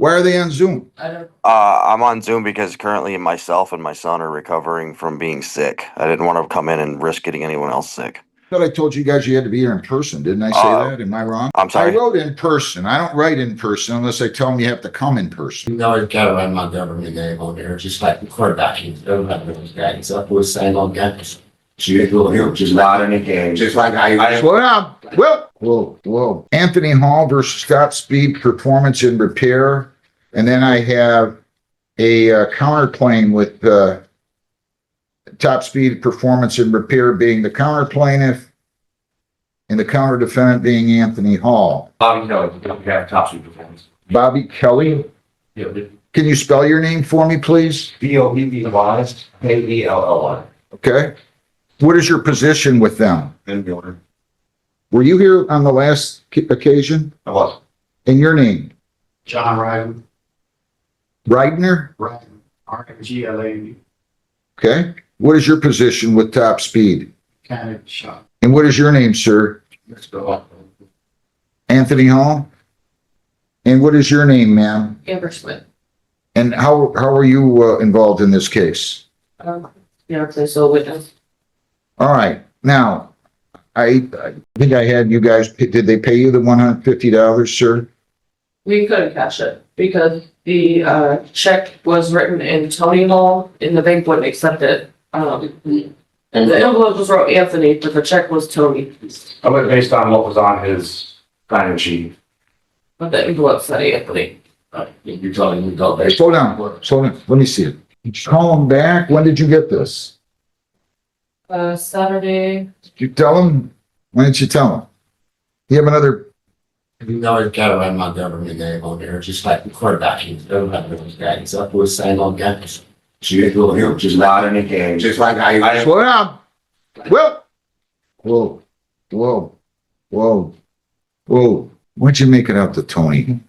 Why are they on Zoom? I'm on Zoom because currently myself and my son are recovering from being sick. I didn't want to come in and risk getting anyone else sick. I thought I told you guys you had to be here in person. Didn't I say that? Am I wrong? I'm sorry. I wrote in person. I don't write in person unless I tell them you have to come in person. No, I've got to run my government name on there, just like the quarterbacking. Don't have those guys up with saying on campus. Just not any game. Just like I Slow down. Whoa. Anthony Hall versus Scott Speed Performance and Repair. And then I have a counterclaim with Top Speed Performance and Repair being the counter plaintiff and the counter defendant being Anthony Hall. Bobby Kelly, we have Top Speed Performance. Bobby Kelly. Yeah, Can you spell your name for me, please? BOBBY, KELLY. Okay. What is your position with them? In the order. Were you here on the last occasion? I was. And your name? John Ryden, Reidner? RGLA, Okay. What is your position with Top Speed? kind of shot. And what is your name, sir? Let's go. Anthony Hall? And what is your name, ma'am? Amber Schmidt. And how are you involved in this case? So witness. All right. Now, I think I had you guys, did they pay you the $150, sir? We couldn't cash it because the check was written in Tony Hall and the bank wouldn't accept it. And the envelope was wrote Anthony, but the check was Tony. I went based on what was on his sign-in sheet. But the envelope said Anthony. You're telling me go back. Slow down. Let me see it. Did you call them back? When did you get this? Saturday. Did you tell them? When did you tell them? You have another, You know, I've got to run my government name on there, just like the quarterbacking. Don't have those guys up with saying on campus. Just not any game. Just like I. slow down. Whoa. Why'd you make it out to Tony?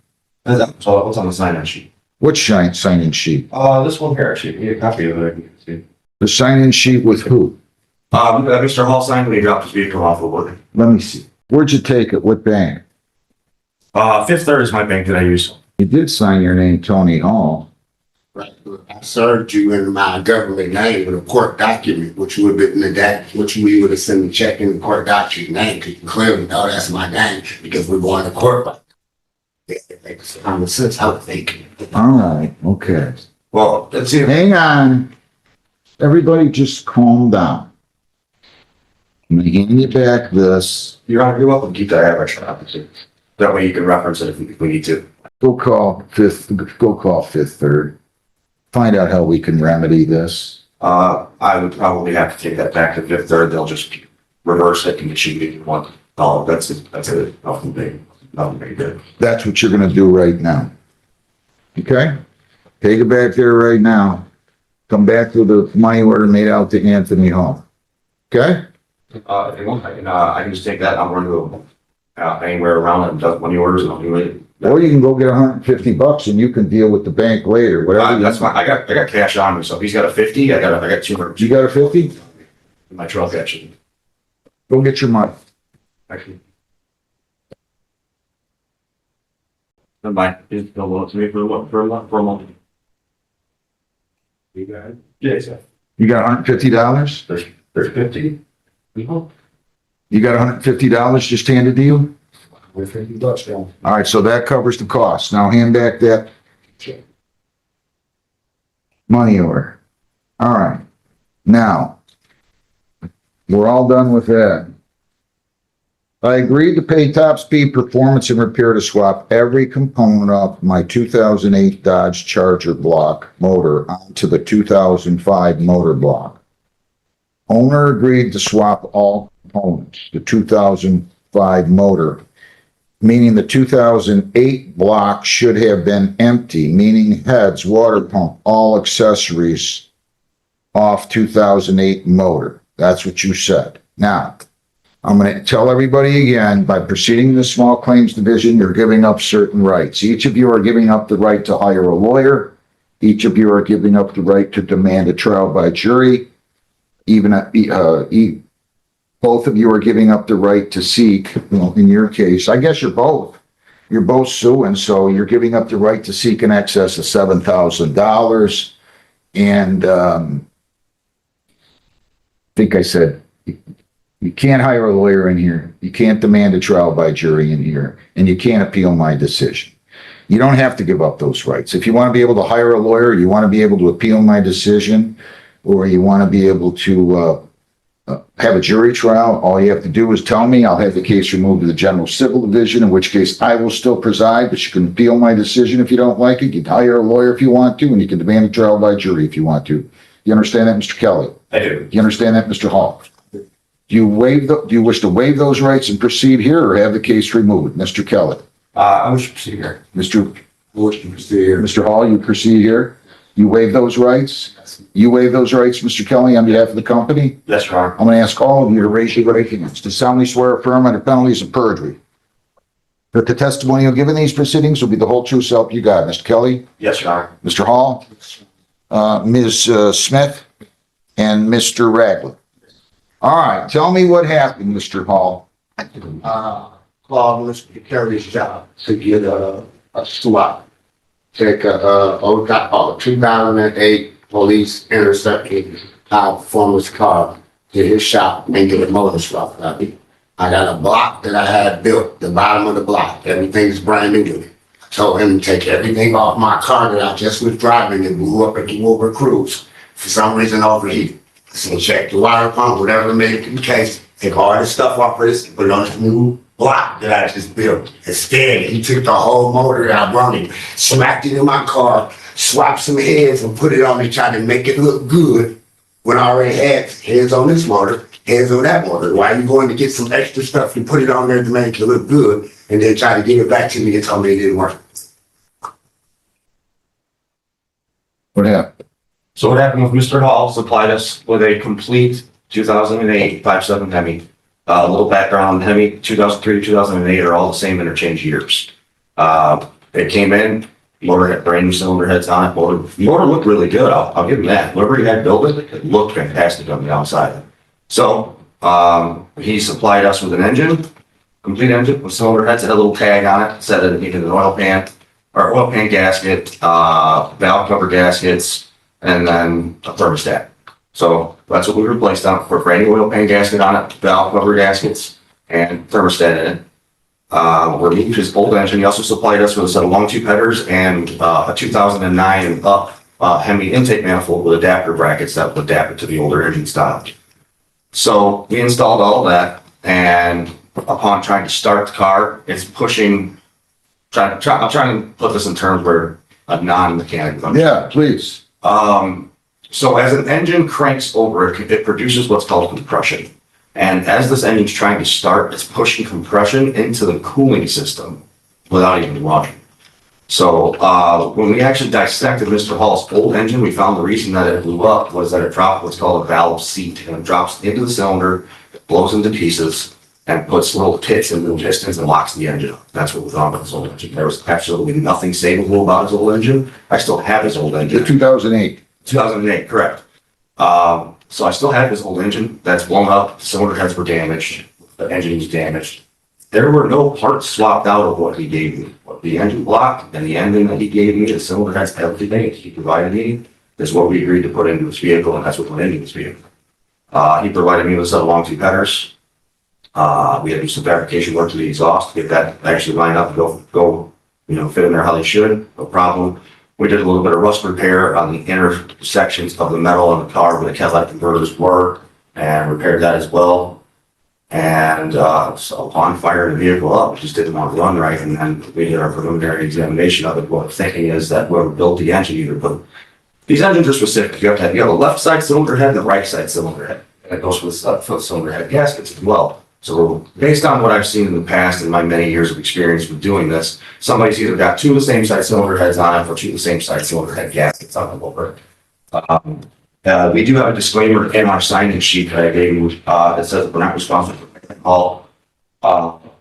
So what's on the sign-in sheet? What sign-in sheet? This one here, actually, need a copy of it. You can see. The sign-in sheet with who? Mr. Hall signed when he dropped his vehicle off the wood. Let me see. Where'd you take it? What bank? Fifth Third is my bank that I use. You did sign your name, Tony Hall. Right. I served you in my government name with a court document, which would have been which we would have sent a check in the court document name, because you clearly know that's my name, because we're going to court. It makes common sense, I would think. All right, okay. Well, let's see. Hang on. Everybody just calm down. I'm gonna hand you back this. You're welcome to keep that average copy. That way you can reference it if we need to. Go call Fifth Third. Find out how we can remedy this. I would probably have to take that back to Fifth Third. They'll just reverse it and issue it if you want. Oh, that's it. Nothing big good. That's what you're gonna do right now. Okay? Take it back there right now. Come back with the money order made out to Anthony Hall. Okay? If you want, I can just take that. I'm going to go anywhere around it and does money orders and I'll do it. Or you can go get $150 and you can deal with the bank later, whatever. That's fine. I got cash on me. So if he's got a 50, I got 200. You got a 50? In my truck actually. Go get your money. Actually. Never mind. Just don't want to me for a month. You got it? Yes, sir. You got $150? There's 50. You got $150 just handed to you? With $50 down. All right, so that covers the cost. Now hand back that money order. All right. Now, we're all done with that. I agreed to pay Top Speed Performance and Repair to swap every component of my 2008 Dodge Charger block motor onto the 2005 motor block. Owner agreed to swap all components. The 2005 motor, meaning the 2008 block should have been empty, meaning heads, water pump, all accessories off 2008 motor. That's what you said. Now, I'm going to tell everybody again, by proceeding in the small claims division, you're giving up certain rights. Each of you are giving up the right to hire a lawyer. Each of you are giving up the right to demand a trial by jury. Both of you are giving up the right to seek, in your case, I guess you're both, you're both suing, so you're giving up the right to seek in excess of $7,000. And, I think I said, you can't hire a lawyer in here. You can't demand a trial by jury in here, and you can't appeal my decision. You don't have to give up those rights. If you want to be able to hire a lawyer, you want to be able to appeal my decision, or you want to be able to have a jury trial, all you have to do is tell me. I'll have the case removed to the General Civil Division, in which case I will still preside, but you can appeal my decision if you don't like it. You can hire a lawyer if you want to, and you can demand a trial by jury if you want to. You understand that, Mr. Kelly? I do. You understand that, Mr. Hall? Do you wish to waive those rights and proceed here, or have the case removed? Mr. Kelly? I wish to proceed here. Mr. Hall, you proceed here? You waive those rights? You waive those rights, Mr. Kelly, on behalf of the company? Yes, Your Honor. I'm going to ask all of you to raise your right hands to solemnly swear or affirm under penalties of perjury that the testimony you'll give in these proceedings will be the whole true self you got. Mr. Kelly? Yes, Your Honor. Mr. Hall? Ms. Smith? And Mr. Ragland? All right, tell me what happened, Mr. Hall. Called Mr. Kerry's job to get a swap. Take a 2008 police intercepted our performance car to his shop and get a motor swap. I got a block that I had built, the bottom of the block, everything's brand new. I told him to take everything off my car that I just was driving and blew up at the Wilbur Cruise. For some reason overheated. So check the water pump, whatever may be the case, take all this stuff off of this, put it on this new block that I just built. Instead, he took the whole motor that I brought him, smacked it in my car, swapped some heads and put it on me, tried to make it look good when I already had heads on this motor, heads on that motor. Why are you going to get some extra stuff and put it on there to make it look good and then try to give it back to me and tell me it didn't work? What happened? So what happened was Mr. Hall supplied us with a complete 2008 5.7 Hemi. A little background, Hemi 2003 to 2008 are all the same interchange years. It came in, motor had brand new cylinder heads on it. Motor looked really good. I'll give him that. Whoever he had built it looked fantastic on the outside. So he supplied us with an engine, complete engine with cylinder heads. It had a little tag on it, said it needed an oil pan gasket, valve cover gaskets, and then a thermostat. So that's what we replaced on for brand new oil pan gasket on it, valve cover gaskets, and thermostat in it. Removed his old engine. He also supplied us with a set of long tube headers and a 2009 up Hemi intake manifold with adapter brackets that would adapt it to the older engine style. So we installed all of that, and upon trying to start the car, it's pushing. I'm trying to put this in terms where a non-mechanic. Yeah, please. So as an engine cranks over, it produces what's called compression. And as this engine's trying to start, it's pushing compression into the cooling system without even running. So when we actually dissected Mr. Hall's old engine, we found the reason that it blew up was that it dropped what's called a valve seat, and it drops into the cylinder, it blows into pieces, and puts little pits in the pistons and locks the engine up. That's what was wrong with his old engine. There was absolutely nothing savable about his old engine. I still have his old engine. The 2008. 2008, correct. So I still have his old engine that's blown up. The cylinder heads were damaged. The engine was damaged. There were no parts swapped out of what he gave me. What the engine block and the engine that he gave me, the cylinder heads, everything he provided me is what we agreed to put into his vehicle, and that's what went into his vehicle. He provided me with a set of long tube headers. We had to do some fabrication work to the exhaust to get that actually lined up and go, fit in there how they should. No problem. We did a little bit of rust repair on the inner sections of the metal in the car where the catalytic converters were, and repaired that as well. And so upon firing the vehicle up, we just didn't want to run right, and then we did our preliminary examination of it. What I'm thinking is that whoever built the engine either put these engines are specific. You have a left side cylinder head and a right side cylinder head, and it goes for the cylinder head gaskets as well. So based on what I've seen in the past and my many years of experience with doing this, somebody's either got two of the same size cylinder heads on it or two of the same size cylinder head gaskets on the motor. We do have a disclaimer in our sign-in sheet that I gave you that says we're not responsible for all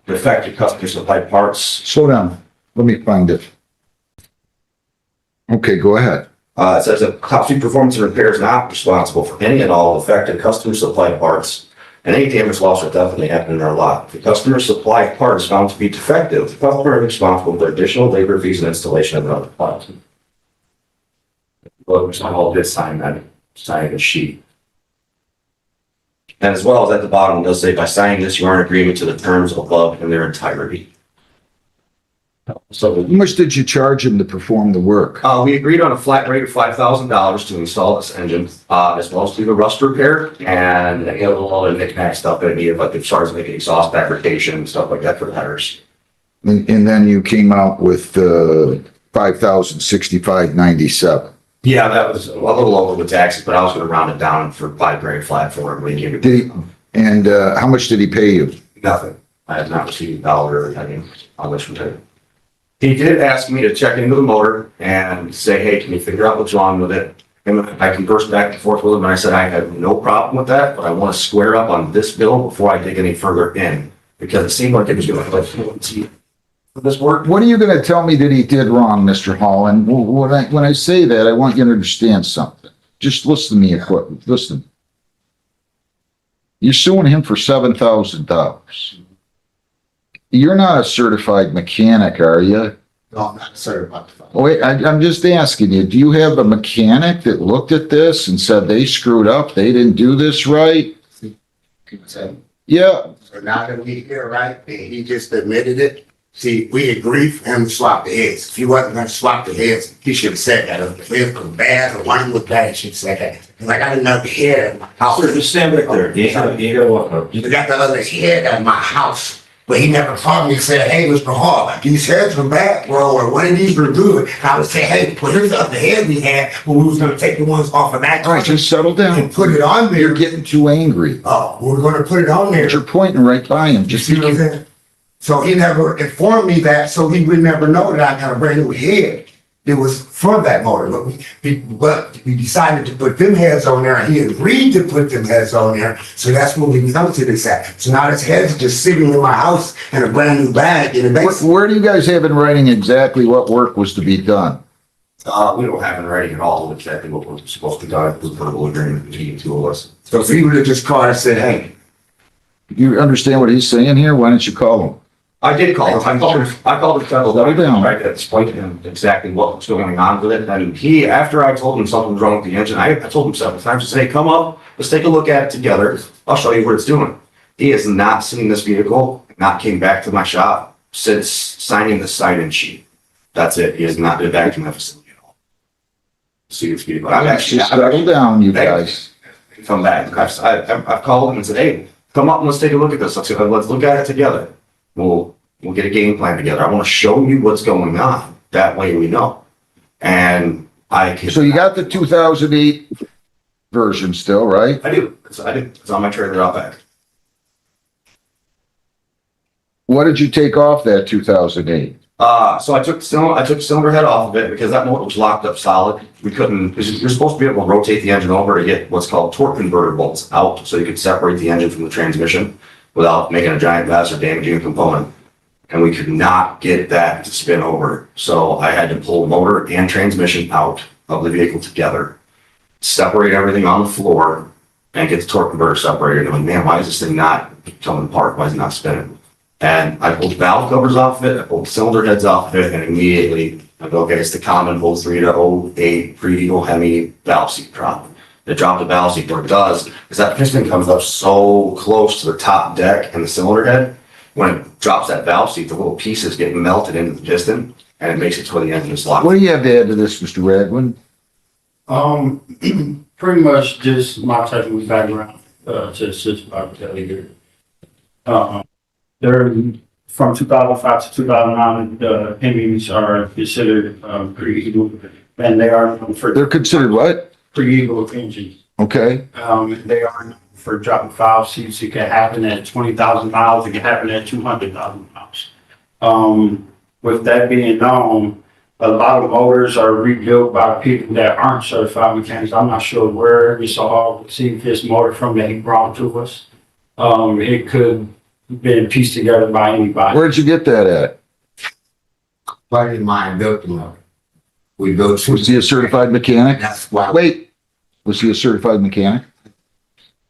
defective customer supplied parts. Slow down. Let me find it. Okay, go ahead. It says that Top Speed Performance and Repair is not responsible for any and all affected customer supplied parts And any damage loss will definitely happen in our lot. If the customer's supply part is found to be defective, the customer is responsible for additional labor fees and installation of another part. Well, it's not all this sign the sheet. And as well as at the bottom, it does say, by signing this, you are in agreement to the terms above in their entirety. So How much did you charge him to perform the work? we agreed on a flat rate of $5,000 to install this engine, as well as do the rust repair and any other knick-knack stuff that I needed, like as far as making exhaust fabrication, stuff like that for the tires. And then you came out with, 5,065.97. Yeah, that was a little over the taxes, but I was gonna round it down for $5,000 flat for him when he gave Did he, me and, how much did he pay you? nothing. I have not received a dollar, on this repair. He did ask me to check into the motor and say, hey, can you figure out what's wrong with it? And I conversed back and forth with him, and I said, I have no problem with that, but I want to square up on this bill before I dig any further in, because it seemed like it was going to this work. What are you gonna tell me that he did wrong, Mr. Holland? When I say that, I want you to understand something. Just listen to me a quick, listen. You're suing him for $7,000. You're not a certified mechanic, are you? No, I'm not certified. Oh, wait, I'm just asking you, do you have a mechanic that looked at this and said they screwed up, they didn't do this right? So Yeah, now that we here, right, and he just admitted it, see, we agreed for him to swap the heads. If he wasn't gonna swap the heads, he should have said that. If the head was bad or one was bad, he should have said that. Cause I got another head at my house. Sir, just stand back there. You gotta walk up. I got the other head at my house. But he never called me and said, hey, Mr. Hall, these heads were bad, bro, or one of these were good. And I would say, hey, well, here's the other head we had, but we was gonna take the ones off of that. all right, just settle down. and put it on You're there. getting too angry. Oh, we're gonna put it on there. You're pointing right by him, You just see what I'm saying? So he never informed me that, so he would never know that I got a brand new head. It was for that motor, but we decided to put them heads on there, and he agreed to put them heads on there, so that's when we come to this at. So now this head's just sitting in my house in a brand new bag in the basement. Where do you guys have in writing exactly what work was to be done? We don't have in writing at all exactly what we're supposed to do. It was a verbal agreement between the two of us. So if he would have just called and said, hey, You understand what he's saying here? Why don't you call him? I did call him. I called him several Slow times. down. Tried to explain to him exactly what was going on with it. And he, after I told him something was wrong with the engine, I told him several times to say, come up, let's take a look at it together. I'll show you what it's doing. He has not seen this vehicle, not came back to my shop since signing the sign-in sheet. That's it. He has not been back to my facility at all. See this vehicle. I'm actually, Just settle down, you guys. come back. I've called him and said, hey, come up and let's take a look at this. Let's look at it together. We'll get a game plan together. I want to show you what's going on. That way we know. And I can. So you got the 2008 version still, right? I do. It's on my trailer out back. What did you take off that 2008? So I took the cylinder head off of it because that motor was locked up solid. We couldn't, because you're supposed to be able to rotate the engine over to get what's called torque converter bolts out so you could separate the engine from the transmission without making a giant mess or damaging a component. And we could not get that to spin over. So I had to pull motor and transmission out of the vehicle together, separate everything on the floor, and get the torque converter separated. And I'm like, man, why is this thing not coming apart? Why is it not spinning? And I pulled valve covers off of it, I pulled cylinder heads off of it, and immediately I go, okay, it's the common 03 to 08 pre-diesel Hemi valve seat drop. It dropped the valve seat. What it does is that piston comes up so close to the top deck and the cylinder head. When it drops that valve seat, the little pieces get melted into the piston, and it makes it to where the engine is locked. What do you have to add to this, Mr. Radwin? Pretty much just my technical background, to assist by here. They're from 2005 to 2009, the Hemis are considered, pre-eagle, and they are known for. They're considered what? Pre-eagle engines. Okay, They are known for dropping valve seats. It can happen at 20,000 miles. It can happen at 200,000 miles. With that being known, a lot of motors are rebuilt by people that aren't certified mechanics. I'm not sure where Mr. Hall received his motor from that he brought to us. It could have been pieced together by anybody. where'd you get that at? buddy of mine built the motor. We built two. Was he a certified mechanic? That's why. Wait, was he a certified mechanic?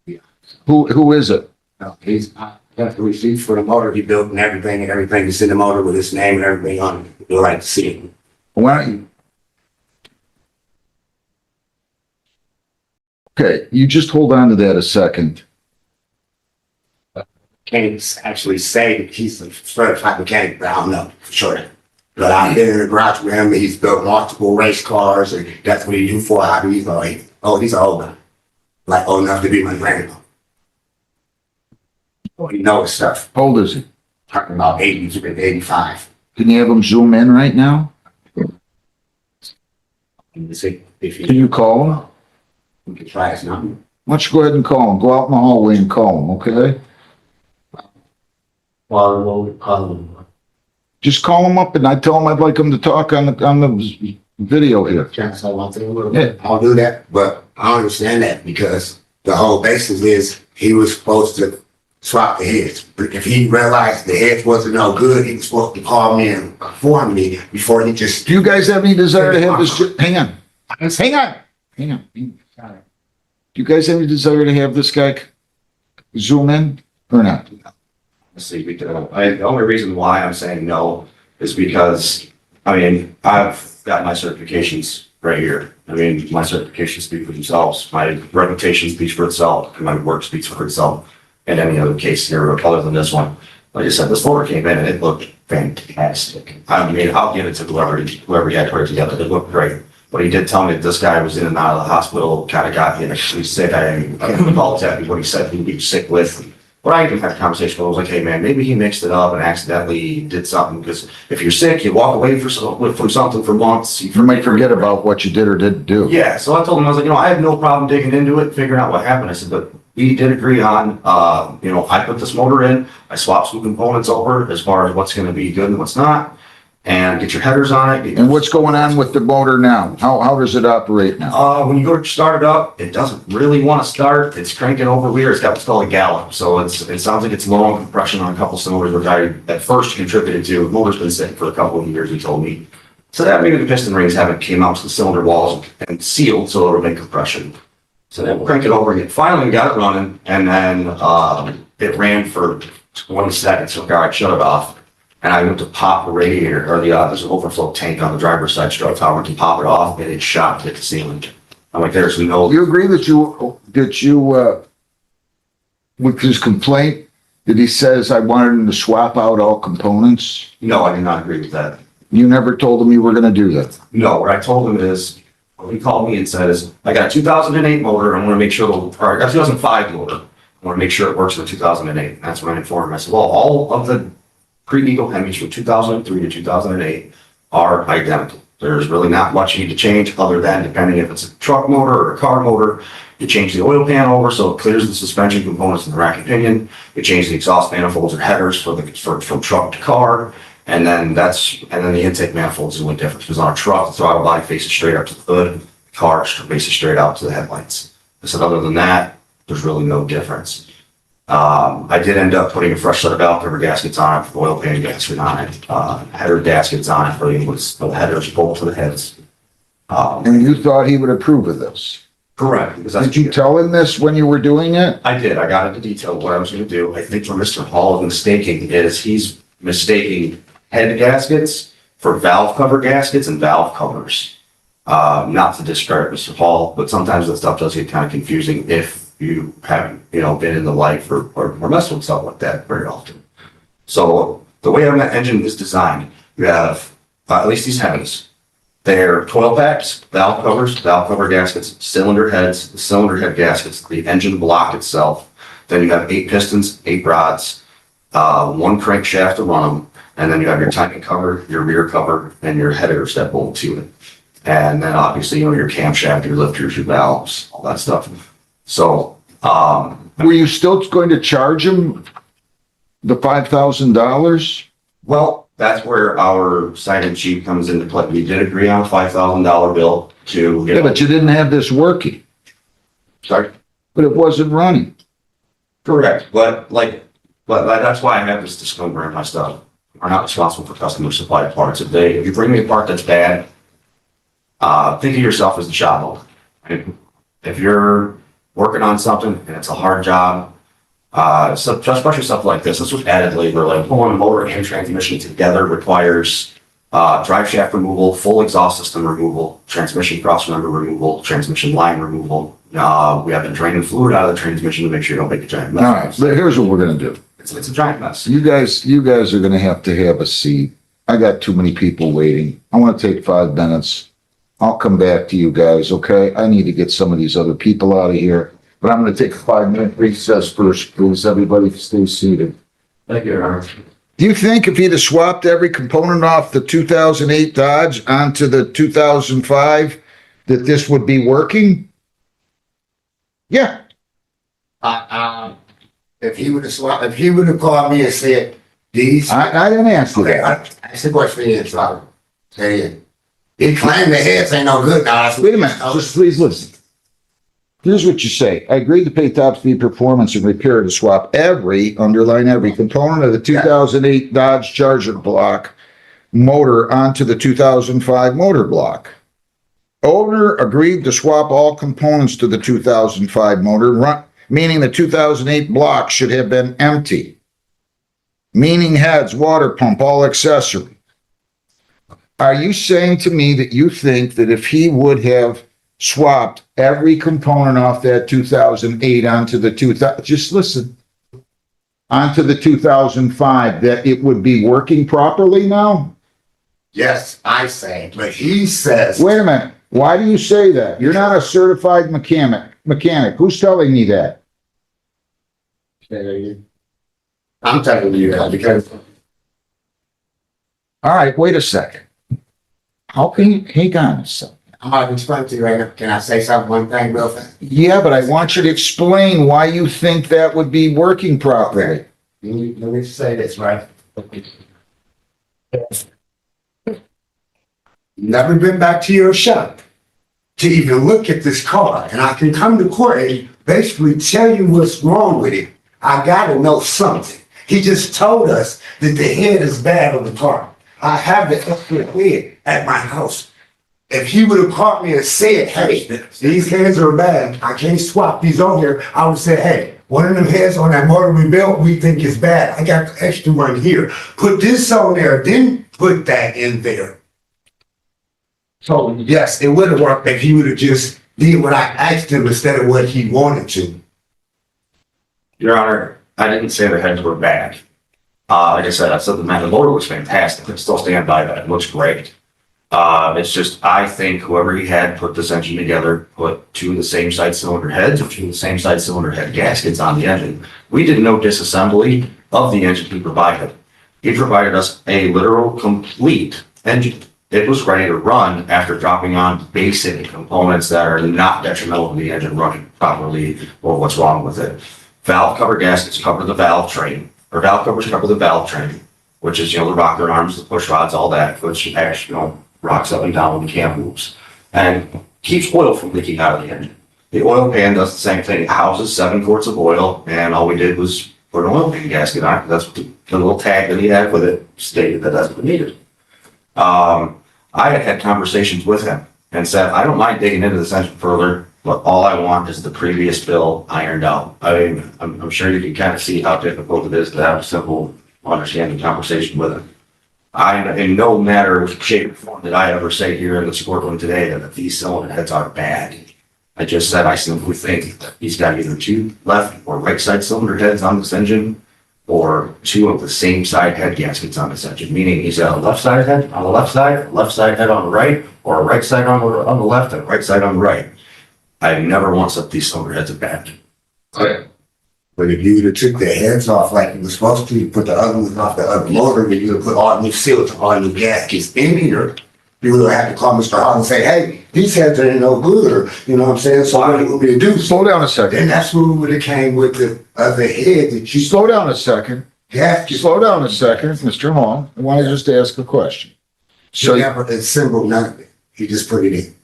Yeah. Who is it? I got the receipts for the motor he built and everything is in the motor with his name and everything on it. You'll like to see it. Why don't you? Okay, you just hold on to that a second. Can't actually say that he's a certified mechanic, but I don't know for sure. But I've been in the garage with him, and he's built multiple race cars, and that's what he do for a hobby. He's like, oh, he's old enough. Like old enough to be my grandpa. Oh, he knows stuff. How old is he? Talking about 80 to 85. Can you have him zoom in right now? You see, if Can he, you call him? we can try his number. Why don't you go ahead and call him? Go out in the hallway and call him, okay? Well, we'll call him. Just call him up and I tell him I'd like him to talk on the video here. Chance I want to, I'll do that, but I understand that because the whole basis is he was supposed to swap the heads. But if he realized the heads wasn't no good, he was supposed to call me and inform me before he just. Do you guys have any desire to have this, hang on, hang on, hang on. Sorry. Do you guys have any desire to have this guy zoom in or not? Let's see, the only reason why I'm saying no is because, I mean, I've got my certifications right here. I mean, my certifications speak for themselves. My reputation speaks for itself, and my work speaks for itself. In any other case scenario other than this one, like I said, this motor came in and it looked fantastic. I mean, I'll give it to whoever he had put it together. It looked great. But he did tell me that this guy was in and out of the hospital, kind of got me actually sick. I can't recall exactly what he said he was sick with. But I even had a conversation with him. I was like, hey man, maybe he mixed it up and accidentally did something. Because if you're sick, you walk away from something for months. You might forget about what you did or didn't do. Yeah, so I told him, I was like, I have no problem digging into it, figuring out what happened. I said, but we did agree on, I put this motor in, I swapped some components over as far as what's gonna be good and what's not, and get your headers on it. And what's going on with the motor now? How does it operate now? When you go to start it up, it doesn't really want to start. It's cranking over weird. It's got what's called a gallop. So it sounds like it's low on compression on a couple cylinders, which I at first contributed to. The motor's been sitting for a couple of years, he told me. So that maybe the piston rings haven't came out to the cylinder walls and sealed, so it'll make compression. So then we'll crank it over again. Finally, we got it running, and then it ran for 20 seconds. So I shut it off, and I went to pop the radiator, or there's an overflow tank on the driver's side stroke tower. I went to pop it off, and it shot to hit the ceiling. I'm like, there's no. You agree that with his complaint, that he says I wanted him to swap out all components? No, I did not agree with that. You never told him you were gonna do that? No, what I told him is, what he called me and said is, I got a 2008 motor, I want to make sure, or I got a 2005 motor, I want to make sure it works in the 2008. That's when I informed him. I said, well, all of the pre-legal Hemis from 2003 to 2008 are identical. There's really not much you need to change other than depending if it's a truck motor or a car motor, you change the oil pan over so it clears the suspension components in the rack and pinion. You change the exhaust manifolds or headers from truck to car. And then the intake manifolds is a little different because on a truck, the throttle body faces straight up to the hood, the car faces straight out to the headlights. I said, other than that, there's really no difference. I did end up putting a fresh set of valve cover gaskets on it, for the oil pan gasket on it, header gaskets on it for the headers bolt to the heads. And you thought he would approve of this? Correct. Because that's Did you tell him this when you were doing it? I did. I got into detail what I was going to do. I think where Mr. Hall is mistaking is he's mistaking head gaskets for valve cover gaskets and valve covers. Not to discredit Mr. Hall, but sometimes that stuff does get kind of confusing if you haven't, been in the life or messed with stuff like that very often. So the way that engine is designed, you have at least these heavies. They're 12 packs, valve covers, valve cover gaskets, cylinder heads, the cylinder head gaskets, the engine block itself. Then you have 8 pistons, 8 rods, 1 crankshaft to run them. And then you have your timing cover, your rear cover, and your headers that bolt to it. And then obviously, your camshaft, your lifters, your valves, all that stuff. So, Were you still going to charge him the $5,000? well, that's where our sign-in sheet comes into play. We did agree on a $5,000 bill to. Yeah, but you didn't have this working, Sorry? but it wasn't running. Correct, but that's why I have this disclaimer in my stuff. We're not responsible for customer supplied parts. If you bring me a part that's bad, think of yourself as the shop owner. If you're working on something and it's a hard job, So especially stuff like this was added labor, like pulling a motor and transmission together requires drive shaft removal, full exhaust system removal, transmission cross member removal, transmission line removal. We have been draining fluid out of the transmission to make sure you don't make a giant All right, mess. but here's what we're gonna do. It's a giant mess. You guys are gonna have to have a seat. I got too many people waiting. I wanna take 5 minutes. I'll come back to you guys, okay? I need to get some of these other people out of here, but I'm gonna take a 5-minute recess first, please. Everybody stay seated. Thank you, Your Honor. Do you think if he'd have swapped every component off the 2008 Dodge onto the 2005, that this would be working? Yeah, If he would have swapped, if he would have called me and said, these. I didn't ask you Okay, that. I said, what's the answer? Say it. He claimed the heads ain't no good now. That's what Wait a he minute, told us. just please listen. Here's what you say. I agreed to pay top speed performance and repair to swap underline every component of the 2008 Dodge Charger block motor onto the 2005 motor block. Owner agreed to swap all components to the 2005 motor, meaning the 2008 block should have been empty. Meaning heads, water pump, all accessories. Are you saying to me that you think that if he would have swapped every component off that 2008 onto the 2000, just listen, onto the 2005, that it would be working properly now? Yes, I say, but he says. Wait a minute. Why do you say that? You're not a certified mechanic. Who's telling me that? I'm telling you that because All right, wait a second. How can you, hang on a second. I'm about to explain to you right now. Can I say something, one thing real fast? Yeah, but I want you to explain why you think that would be working properly. Let me say this, right? Never been back to your shop to even look at this car, and I can come to court and basically tell you what's wrong with it. I gotta know something. He just told us that the head is bad on the car. I have the extra head at my house. If he would have caught me and said, hey, these heads are bad, I can't swap these on here, I would say, hey, one of them heads on that motor we built, we think is bad. I got the extra one here. Put this on there, then put that in there. So yes, it would have worked if he would have just did what I asked him instead of what he wanted to. Your Honor, I didn't say the heads were bad. Like I said, the motor was fantastic. I still stand by that. It looks great. It's just, I think whoever he had put this engine together, put 2 of the same side cylinder heads or 2 of the same side cylinder head gaskets on the engine. We did no disassembly of the engine he provided. He provided us a literal complete engine. It was ready to run after dropping on basic components that are not detrimental to the engine running properly or what's wrong with it. Valve cover gaskets cover the valve train, or valve covers cover the valve train, which is, the rocker arms, the push rods, all that, which actually, rocks up and down when the cam moves. And keeps oil from leaking out of the engine. The oil pan does the same thing. It houses 7 quarts of oil, and all we did was put an oil pan gasket on it. That's what the little tag that he had with it stated that that's what we needed. I had conversations with him and said, I don't mind digging into this engine further, but all I want is the previous bill ironed out. I mean, I'm sure you can kind of see how difficult it is to have a simple, understanding conversation with him. In no matter shape or form did I ever say here in this courtroom today that these cylinder heads are bad. I just said I simply think that he's got either 2 left or right side cylinder heads on this engine, or 2 of the same side head gaskets on this engine, meaning he's got a left side head on the left side head on the right, or a right side on the left and a right side on the right. I never once said these cylinder heads are bad. But if you would have took the heads off like you were supposed to, you put the other ones off the other motor, and you would have put all new seals, all new gaskets in here, you would have had to call Mr. Hall and say, hey, these heads ain't no good, or, you know what I'm saying? So what would we do? Slow down a second. Then that's where we would have came with the other head that you Slow down a second. gasket. Slow down a second, Mr. Hall. I want to just ask a question. So So, he never assembled none of it. He just put it in.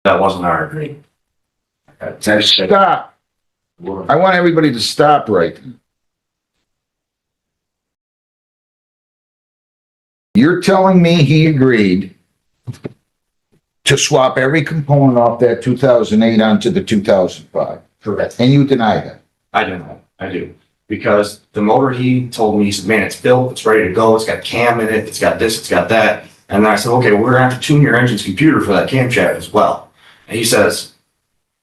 That wasn't our agreement. stop. I want everybody to stop right there. You're telling me he agreed to swap every component off that 2008 onto the 2005. Correct. And you deny that. I do know, I do. Because the motor, he told me, he said, man, it's built, it's ready to go, it's got cam in it, it's got this, it's got that. And then I said, okay, we're gonna have to tune your engine's computer for that camshaft as well. And he says,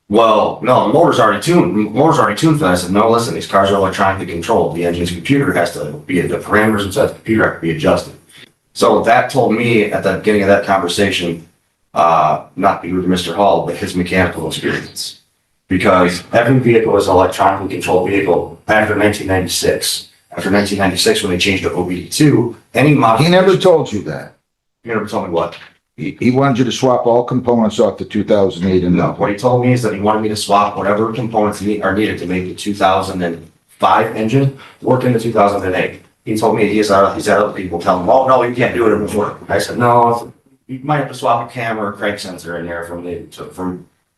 well, no, the motor's already tuned. The motor's already tuned for that. I said, no, listen, these cars are electronically controlled. The engine's computer has to be, the parameters inside the computer have to be adjusted. So that told me at the beginning of that conversation, not to be rude to Mr. Hall, but his mechanical experience. Because every vehicle is an electronically controlled vehicle after 1996. After 1996, when they changed to OBD2, any He modification. never told you that. You never told me what? He wanted you to swap all components off the 2008 and No, up. what he told me is that he wanted me to swap whatever components are needed to make the 2005 engine work in the 2008. He told me he's had other people tell him, oh, no, you can't do it, it won't work. I said, no, you might have to swap a camera or crank sensor in there from the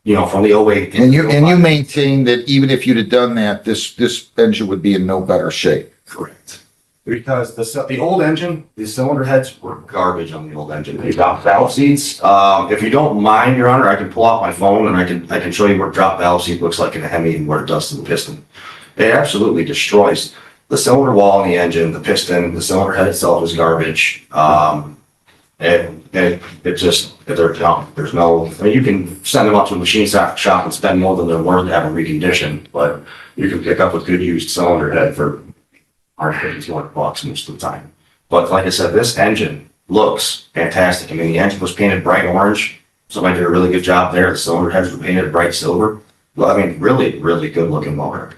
08. And you maintain that even if you'd have done that, this engine would be in no better shape. Correct. Because the old engine, the cylinder heads were garbage on the old engine. They dropped valve seats. If you don't mind, Your Honor, I can pull out my phone and I can show you what a drop valve seat looks like in a Hemi and what it does to the piston. It absolutely destroys the cylinder wall in the engine, the piston, the cylinder head itself is garbage. It just, they're junk. There's no, I mean, you can send them up to a machine shop and spend more than they're worth to have them reconditioned, but you can pick up a good used cylinder head for $150-200 most of the time. But like I said, this engine looks fantastic. I mean, the engine was painted bright orange. Somebody did a really good job there. The cylinder heads were painted bright silver. Well, I mean, really, really good looking motor.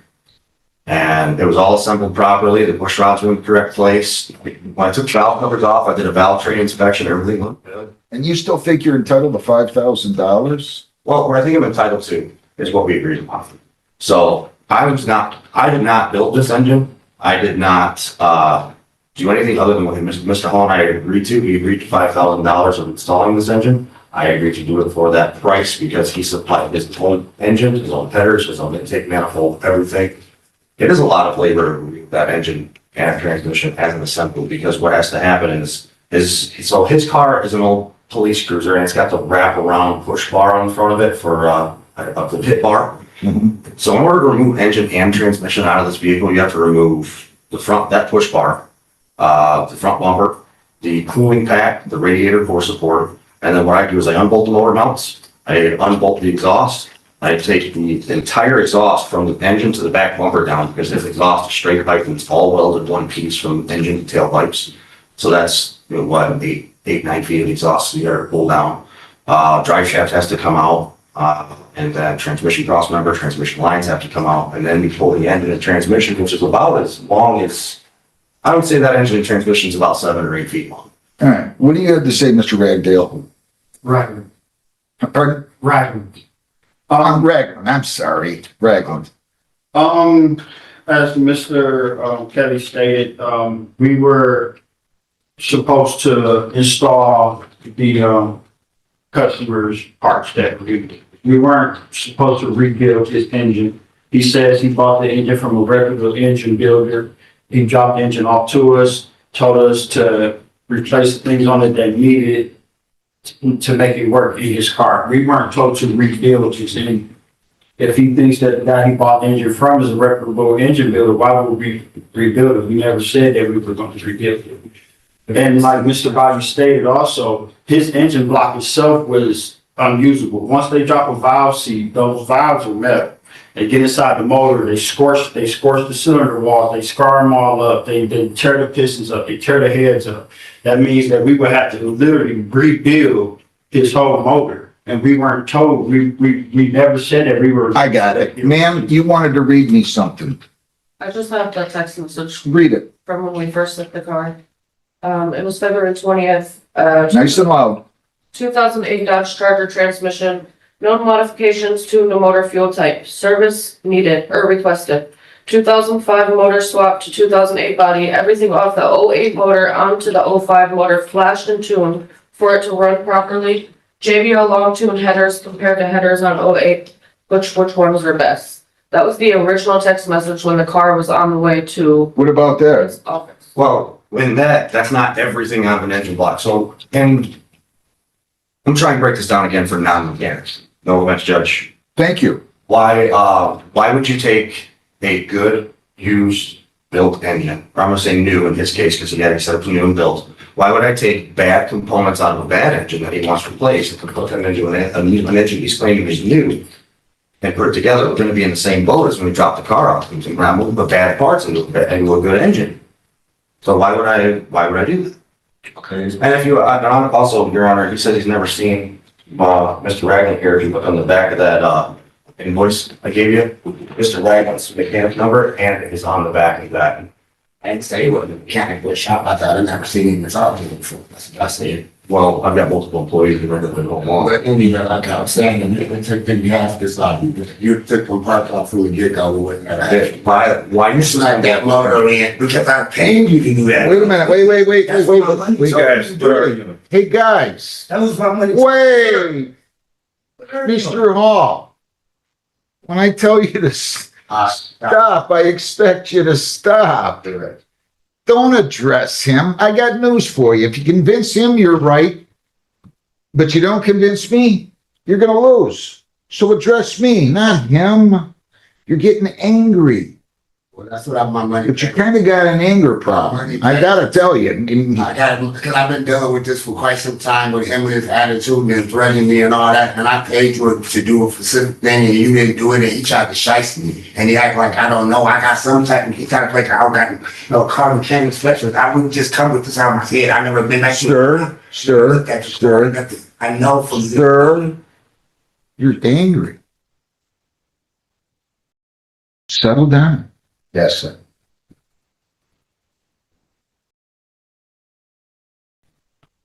And it was all assembled properly. The push rods were in the correct place. When I took valve covers off, I did a valve tray inspection. Everything looked good. And you still think you're entitled to $5,000? Well, what I think I'm entitled to is what we agreed upon. So I did not build this engine. I did not do anything other than what Mr. Hall and I agreed to. We agreed to $5,000 of installing this engine. I agreed to do it for that price because he supplied his own engine, his own headers, his own intake manifold, everything. It is a lot of labor to remove that engine and transmission as an assembly because what has to happen is so his car is an old police cruiser and it's got the wrap around push bar on the front of it for the pit bar. Mhm. So in order to remove engine and transmission out of this vehicle, you have to remove the front, that push bar, the front bumper, the cooling pack, the radiator core support, and then what I do is I unbolt the motor mounts, I unbolt the exhaust, I take the entire exhaust from the engine to the back bumper down because this exhaust is straight pipe and it's all welded one piece from engine to tailpipes. So that's 9 feet of exhaust you gotta pull down. Drive shaft has to come out. And then transmission cross member, transmission lines have to come out, and then we pull the engine and transmission, which is about as long as, I would say that engine and transmission is about 7 or 8 feet long. All right. What do you have to say, Mr. Ragdale? Ragland. Pardon? Ragland. Ragland. I'm sorry. Ragland. As Mr. Kelly stated, we were supposed to install the customer's parts that we weren't supposed to rebuild his engine. He says he bought the engine from a reputable engine builder. He dropped the engine off to us, told us to replace the things on it that needed to make it work in his car. We weren't told to rebuild his engine. If he thinks that the guy he bought the engine from is a reputable engine builder, why would we rebuild it? We never said that we were going to rebuild it. And like Mr. Bobby stated also, his engine block itself was unusable. Once they drop a valve seat, those valves are metal. They get inside the motor, they scorch the cylinder walls, they scar them all up, they tear the pistons up, they tear the heads up. That means that we would have to literally rebuild his whole motor. And we weren't told, we never said that we were. I got it. Ma'am, you wanted to read me something. I just have the text message Read it. from when we first took the car. It was February 20th. Nice and loud. 2008 Dodge Charger transmission. No modifications to the motor fuel type. Service needed or requested. 2005 motor swap to 2008 body. Everything off the 08 motor onto the 05 motor flashed and tuned for it to run properly. JBL long tune headers compared to headers on 08. Which ones are best? That was the original text message when the car was on the way to What about that? his office. Well, in that's not everything on an engine block. So, and I'm trying to break this down again for non-mechanics. No offense, Judge. Thank you. why would you take a good used built engine, or I'm gonna say new in his case, because he had exceptionally new and built. Why would I take bad components out of a bad engine that he wants replaced and put them into an engine he's claiming is new and put it together? We're gonna be in the same boat as when we drop the car off. We can grab the bad parts into a good engine. So why would I do that? Okay. And if you, also, Your Honor, he said he's never seen, Mr. Ragland here, if you look on the back of that, invoice I gave you, Mr. Ragland's mechanic number, and it is on the back of that. I didn't say it wasn't a mechanic shop. I thought I'd never seen him in his office before. That's what I said. Well, I've got multiple employees who run the whole mall. But anyway, like I was saying, and it took them half this off. You took them parts off from the get-go, we wouldn't have had. Why you Slap that motor in, because I'm paying you to do that. Wait a minute, wait. That's my money. Wait, guys. Hey, guys, That was my money. wait, Mr. Hall. When I tell you to stop, I expect you to stop. Don't address him. I got news for you. If you convince him, you're right. But you don't convince me, you're gonna lose. So address me, not him. You're getting angry. Well, that's what my money. But you kind of got an anger problem. I gotta tell you. I got, because I've been dealing with this for quite some time with him and his attitude and threatening me and all that. And I paid you to do a specific thing and you didn't do it and he tried to shice me. And he act like I don't know. I got some type of, he tried to play, I don't got no car mechanic specialist. I wouldn't just come with this out of my head. I've never been like. Sir, I know from. Sir, you're angry. Settle down. Yes, sir.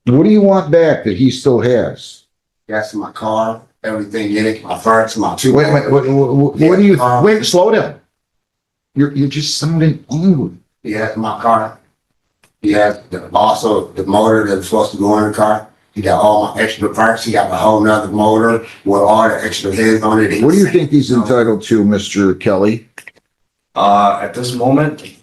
What do you want back that he still has? That's my car, everything in it, my parts, my two. Wait, what do you, wait, slow down. You're just sounding angry. He has my car. He has also the motor that's supposed to go in the car. He got all my extra parts. He got a whole nother motor with all the extra heads on it. What do you think he's entitled to, Mr. Kelly? At this moment,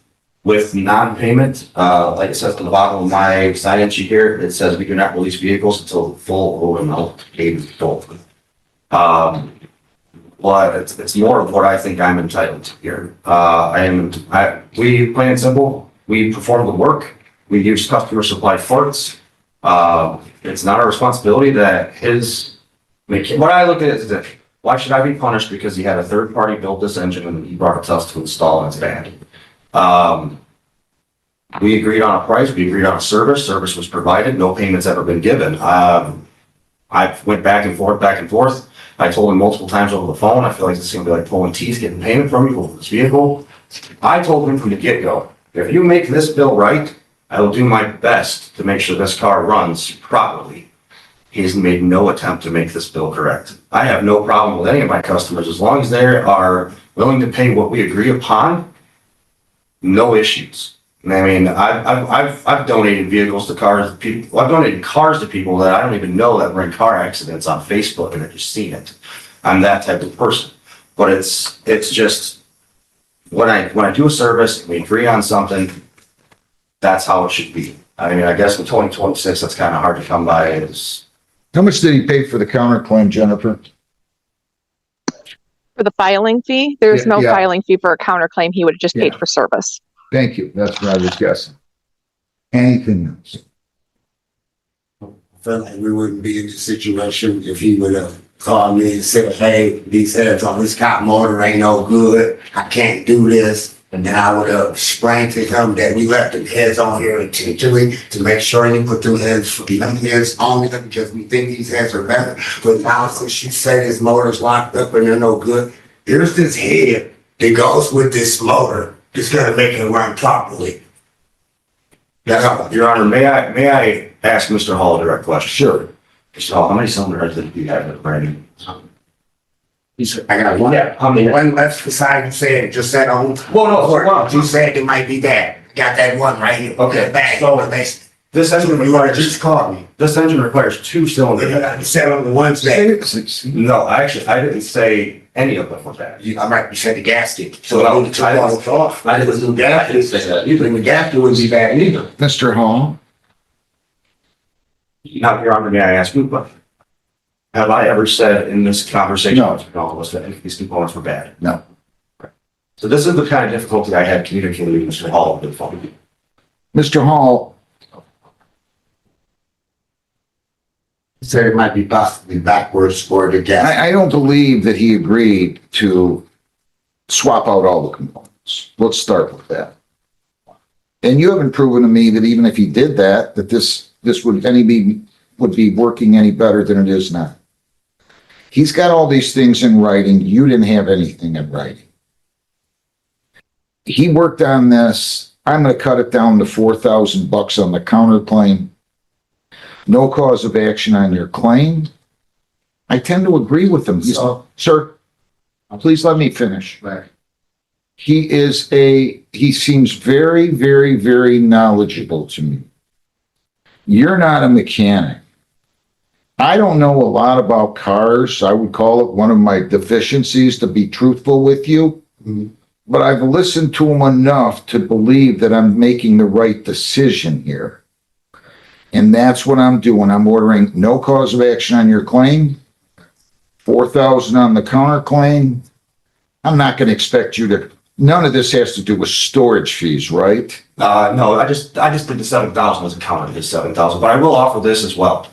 with non-payment, like it says on the bottom of my sign-in sheet here, it says we do not release vehicles until the full owed amount paid is full. But it's more of what I think I'm entitled to here. We, plain and simple, we perform the work. We use customer supplied parts. It's not our responsibility that what I look at is that, why should I be punished because he had a third party build this engine and he brought it to us to install and it's bad? We agreed on a price, we agreed on a service was provided, no payment's ever been given. I went back and forth. I told him multiple times over the phone, I feel like this is gonna be like pulling teeth, getting payment from you over this vehicle. I told him from the get-go, if you make this bill right, I will do my best to make sure this car runs properly. He's made no attempt to make this bill correct. I have no problem with any of my customers, as long as they are willing to pay what we agree upon, no issues. I mean, I've donated vehicles to cars, I've donated cars to people that I don't even know that were in car accidents on Facebook and I've just seen it. I'm that type of person. But it's just, when I do a service, we agree on something, that's how it should be. I mean, I guess in 2026, that's kind of hard to come by. How much did he pay for the counterclaim, Jennifer? For the filing fee, there's no Yeah. filing fee for a counterclaim. He would have just paid Yeah. for service. Thank you. That's what I was guessing. Anything else? I feel like we wouldn't be in this situation if he would have called me and said, hey, these heads on this cop motor ain't no good. I can't do this. And then I would have explained to him that we left the heads on here intentionally to make sure he put them heads on them because we think these heads are better. But now since you say this motor's locked up and they're no good, here's this head that goes with this motor. It's gonna make it run properly. That's all. Your Honor, may I ask Mr. Hall a direct question? Sure. Mr. Hall, how many cylinder heads did you have at Brandon? He said, I got one. Yeah, how many? One left beside you said, just said on. Well, no, hold on. You said it might be bad. Got that one right here. Okay, Back. so- Basically. This engine You requires, just called me. this engine requires 2 cylinder heads. You said on the ones that, No, actually, I didn't say any of them were bad. I'm right, you said the gasket. So, no, I didn't off. I didn't say that. Usually the gasket wouldn't be bad either. Mr. Hall? Now, Your Honor, may I ask you a question? Have I ever said in this conversation, No. that these components were bad? No. So this is the kind of difficulty I had communicating with Mr. Hall over the phone. Mr. Hall, Said it might be possibly backwards or the gas. I don't believe that he agreed to swap out all the components. Let's start with that. And you haven't proven to me that even if he did that, that this would be working any better than it is now. He's got all these things in writing. You didn't have anything in writing. He worked on this. I'm going to cut it down to $4,000 on the counterclaim. No cause of action on your claim. I tend to agree with him. Sir, please let me finish. Right. He seems very, very, very knowledgeable to me. You're not a mechanic. I don't know a lot about cars. I would call it one of my deficiencies, to be truthful with you. But I've listened to him enough to believe that I'm making the right decision here. And that's what I'm doing. I'm ordering no cause of action on your claim, $4,000 on the counterclaim. I'm not going to expect you to, none of this has to do with storage fees, right? No, I just did the 7,000 wasn't counted his 7,000, but I will offer this as well.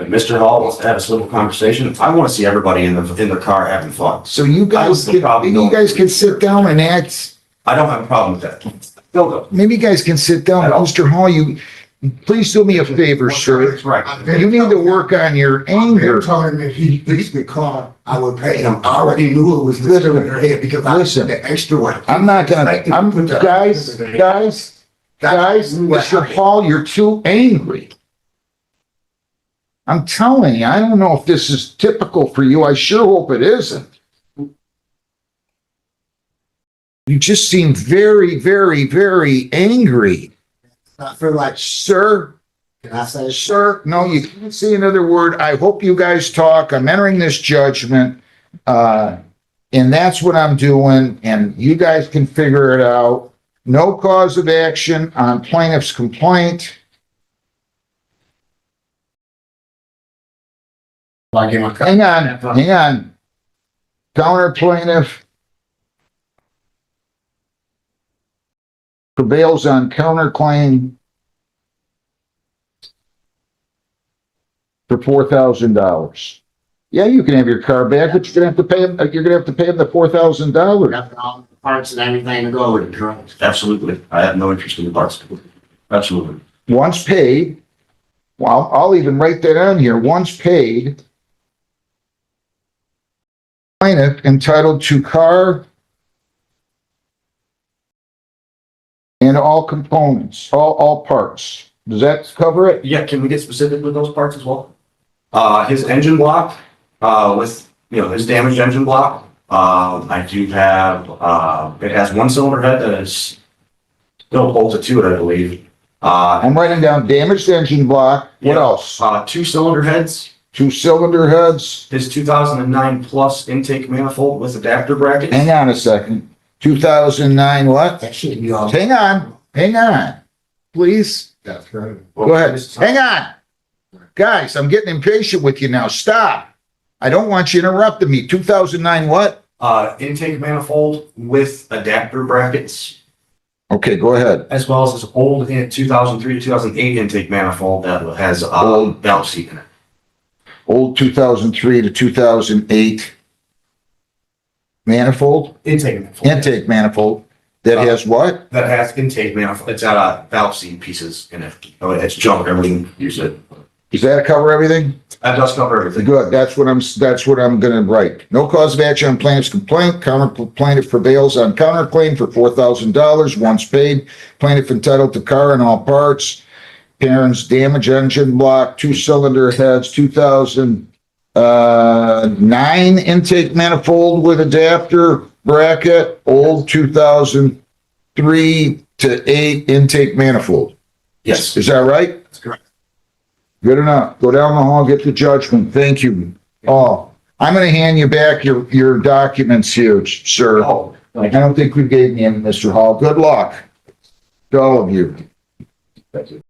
If Mr. Hall wants to have a civil conversation, I want to see everybody in the car having fun. So you guys, can sit down and act. I don't have a problem with that. Go. Maybe you guys can sit down. I don't. Mr. Hall, please do me a favor, sir. Right. You need to work on your anger. Telling me if he fixed the car, I would pay him. I already knew it was literally in her head because I Listen, the extra one. guys, Mr. Hall, you're too angry. I'm telling you, I don't know if this is typical for you. I sure hope it isn't. You just seem very, very, very angry. I feel like, Sir, can I say, sir, no, you can't say another word. I hope you guys talk. I'm entering this judgment. And that's what I'm doing. And you guys can figure it out. No cause of action on plaintiff's complaint. I get my car? Hang on. Counter plaintiff prevails on counterclaim for $4,000. Yeah, you can have your car back, but you're gonna have to pay him, the $4,000. Got all the parts and everything to go with it, correct? Absolutely. I have no interest in the parts. Absolutely. Once paid, well, I'll even write that on here, once paid, plaintiff entitled to car and all components, all parts. Does that cover it? Yeah, can we get specific with those parts as well? His engine block, with, his damaged engine block. I do have, it has one cylinder head that is still bolted to it, I believe. I'm writing down damaged engine block. What else? 2 cylinder heads, 2 cylinder heads. his 2009 plus intake manifold with adapter brackets. Hang on a second. 2009 what? That should be all. Hang on. Please. That's right. Go ahead. Hang on. Guys, I'm getting impatient with you now. Stop. I don't want you interrupting me. 2009 what? Intake manifold with adapter brackets, Okay, go ahead. as well as his old 2003 to 2008 intake manifold that has Old. valve seat in it. Old 2003 to 2008 manifold, Intake manifold. intake manifold that has what? That has intake manifold. It's got valve seat pieces in it. Oh, it's junk. Everything use it. Does that cover everything? That does cover everything. Good. That's what I'm gonna write. No cause of action on plaintiff's complaint. Counter plaintiff prevails on counterclaim for $4,000 once paid. Plaintiff entitled to car and all parts. Parents damage engine block, 2 cylinder heads, 2009 intake manifold with adapter bracket, old 2003 to 8 intake manifold. Yes. Is that right? That's correct. Good enough. Go down the hall, get the judgment. Thank you. Oh, I'm gonna hand you back your documents here, sir. Oh, I don't think we gave me any, Mr. Hall. Good luck to all of you. thank you.